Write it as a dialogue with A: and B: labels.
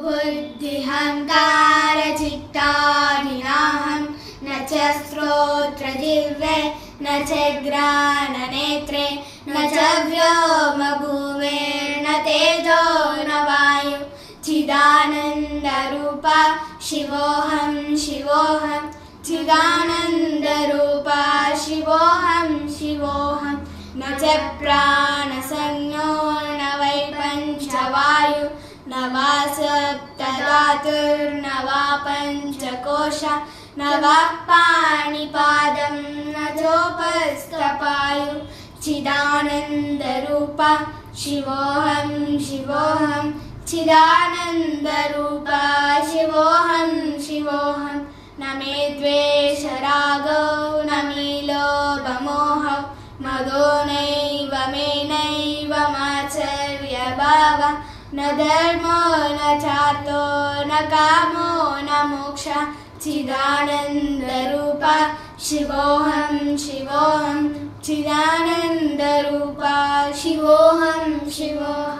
A: बुद्धिहंकारचित्तादिनाहं न च श्रोत्रजिह्वे न च घ्राणनेत्रे न च व्योमभूमिर्न तेजो न वायु चिदानन्दरूपा शिवोऽहं शिवोऽहं चिदानन्दरूपा शिवोऽहं शिवोऽहं न च प्राणसंज्ञो न वै पञ्चवायु न वा सप्तधातुर्न वा पञ्चकोशा न वा पाणिपादं न चोपस्थपायु चिदानन्दरूपा शिवोऽहं शिवोऽहं चिदानन्दरूपा शिवोऽहं शिवोऽहं न मे द्वेषरागो न मे लोभमोहौ मदो नैव मे नैव मात्सर्यभावः न धर्मो न चार्थो न कामो न मोक्षः चिदानन्दरूपा शिवोऽहं शिवोऽहं चिदानन्दरूपा शिवोऽहं शिवोऽहं